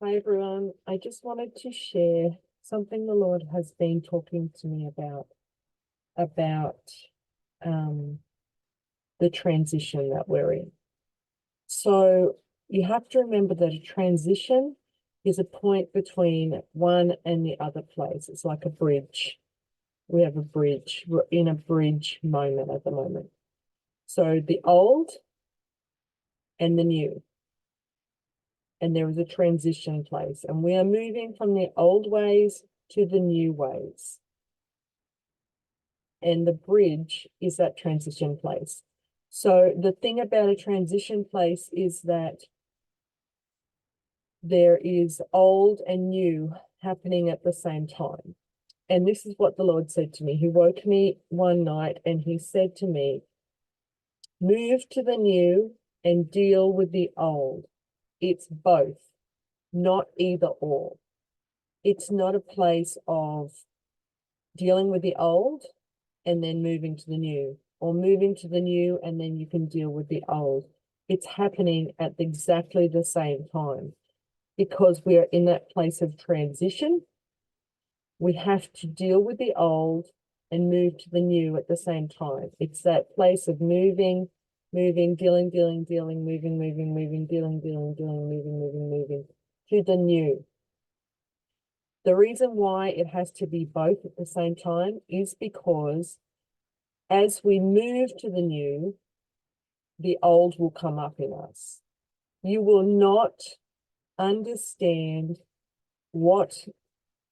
Hi everyone. I just wanted to share something the Lord has been talking to me about um, the transition that we're in. So you have to remember that a transition is a point between one and the other place. It's like a bridge. We have a bridge. We're in a bridge moment at the moment. So the old and the new. And there is a transition place. And we are moving from the old ways to the new ways. And the bridge is that transition place. So the thing about a transition place is that there is old and new happening at the same time. And this is what the Lord said to me. He woke me one night and he said to me, move to the new and deal with the old. It's both, not either or. It's not a place of dealing with the old and then moving to the new, or moving to the new and then you can deal with the old. It's happening at exactly the same time because we are in that place of transition. We have to deal with the old and move to the new at the same time. It's that place of moving, dealing, moving, dealing, moving to the new. The reason why it has to be both at the same time is because as we move to the new, the old will come up in us. You will not understand what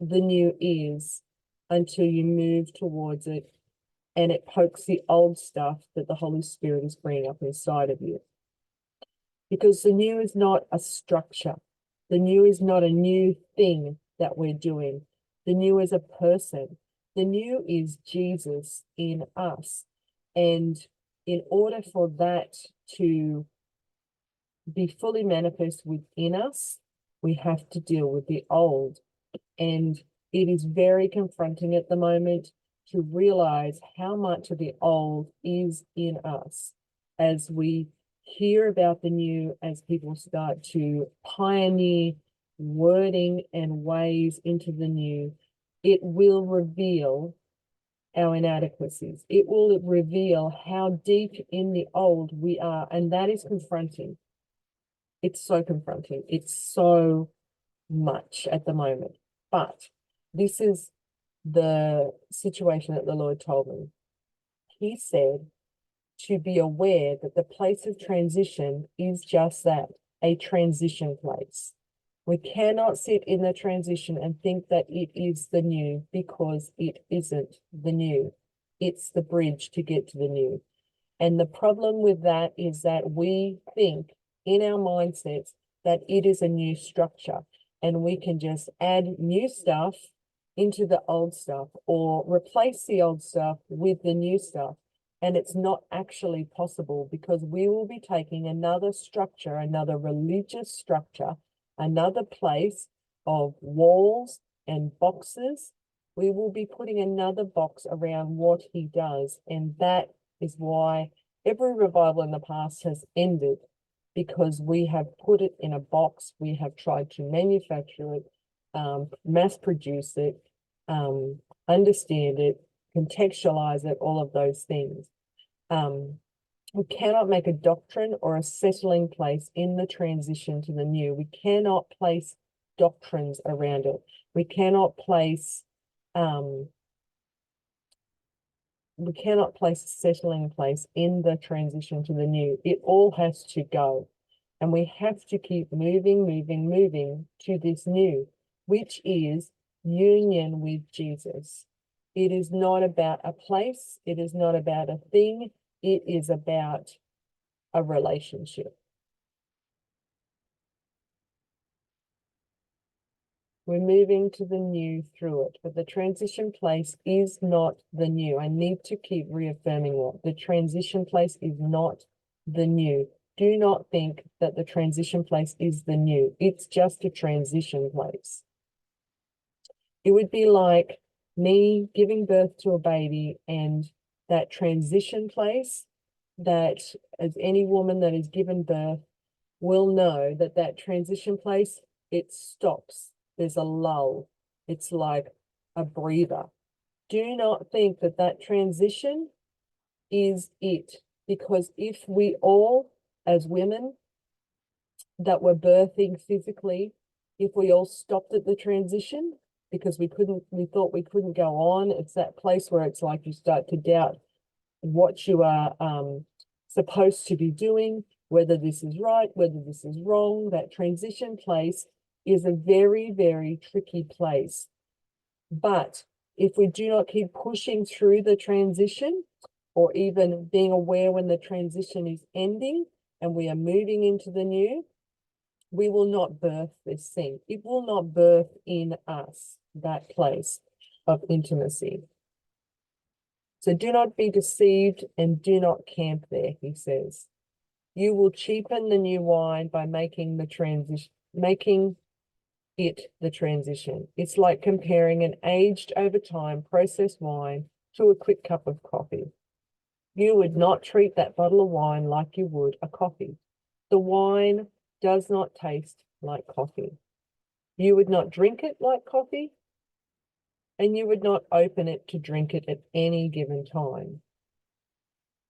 the new is until you move towards it and it pokes the old stuff that the Holy Spirit is bringing up inside of you. Because the new is not a structure. The new is not a new thing that we're doing. The new is a person. The new is Jesus in us. And in order for that to be fully manifest within us, we have to deal with the old. And it is very confronting at the moment to realize how much of the old is in us as we hear about the new, as people start to pioneer wording and ways into the new. It will reveal our inadequacies. It will reveal how deep in the old we are, and that is confronting. It's so confronting. It's so much at the moment. But this is the situation that the Lord told me. He said to be aware that the place of transition is just that, a transition place. We cannot sit in the transition and think that it is the new, because it isn't the new. It's the bridge to get to the new. And the problem with that is that we think in our mindsets that it is a new structure and we can just add new stuff into the old stuff or replace the old stuff with the new stuff. And it's not actually possible, because we will be taking another structure, another religious structure, another place of walls and boxes. We will be putting another box around what he does. And that is why every revival in the past has ended, because we have put it in a box. We have tried to manufacture it, mass produce it, understand it, contextualize it, all of those things. We cannot make a doctrine or a settling place in the transition to the new. We cannot place doctrines around it. We cannot place a settling place in the transition to the new. It all has to go. And we have to keep moving to this new, which is union with Jesus. It is not about a place. It is not about a thing. It is about a relationship. We're moving to the new through it, but the transition place is not the new. I need to keep reaffirming that. The transition place is not the new. Do not think that the transition place is the new. It's just a transition place. It would be like me giving birth to a baby, and that transition place, that as any woman that is given birth will know, that that transition place it stops. There's a lull. It's like a breather. Do not think that that transition is it, because if we all, as women that were birthing physically, if we all stopped at the transition because we thought we couldn't go on, it's that place where it's like you start to doubt what you are supposed to be doing, whether this is right, whether this is wrong. That transition place is a very, very tricky place. But if we do not keep pushing through the transition, or even being aware when the transition is ending and we are moving into the new, we will not birth this thing. It will not birth in us that place of intimacy. So do not be deceived and do not camp there, he says. You will cheapen the new wine by making the transition, making it the transition. It's like comparing an aged over time processed wine to a quick cup of coffee. You would not treat that bottle of wine like you would a coffee. The wine does not taste like coffee. You would not drink it like coffee, and you would not open it to drink it at any given time.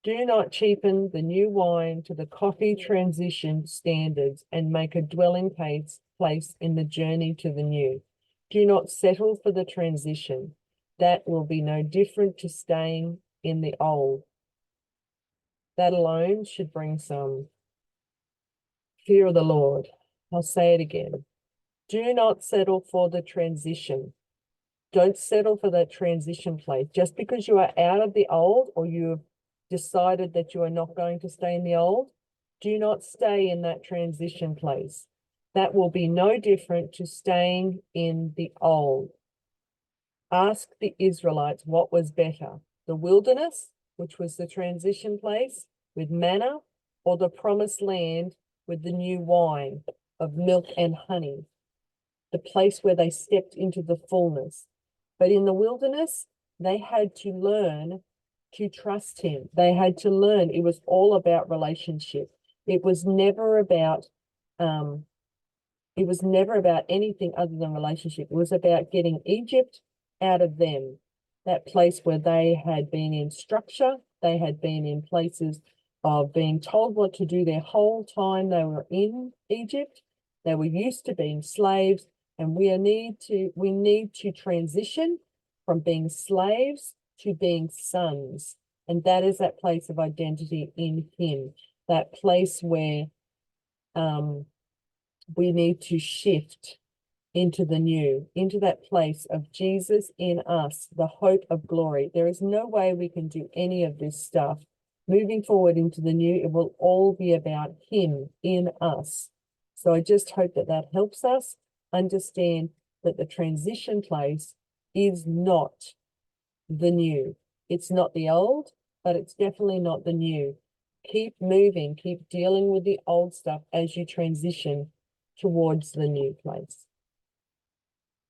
Do not cheapen the new wine to the coffee transition standards and make a dwelling place in the journey to the new. Do not settle for the transition. That will be no different to staying in the old. That alone should bring some fear of the Lord. I'll say it again. Do not settle for the transition. Don't settle for that transition place. Just because you are out of the old, or you've decided that you are not going to stay in the old, do not stay in that transition place. That will be no different to staying in the old. Ask the Israelites what was better, the wilderness, which was the transition place with manna, or the promised land with the new wine of milk and honey, the place where they stepped into the fullness. But in the wilderness, they had to learn to trust him. They had to learn. It was all about relationship. It was never about anything other than relationship. It was about getting Egypt out of them, that place where they had been in structure. They had been in places of being told what to do their whole time they were in Egypt. They were used to being slaves, and we need to transition from being slaves to being sons. And that is that place of identity in him, that place where we need to shift into the new, into that place of Jesus in us, the hope of glory. There is no way we can do any of this stuff. Moving forward into the new, it will all be about him in us. So I just hope that that helps us understand that the transition place is not the new. It's not the old, but it's definitely not the new. Keep moving, keep dealing with the old stuff as you transition towards the new place.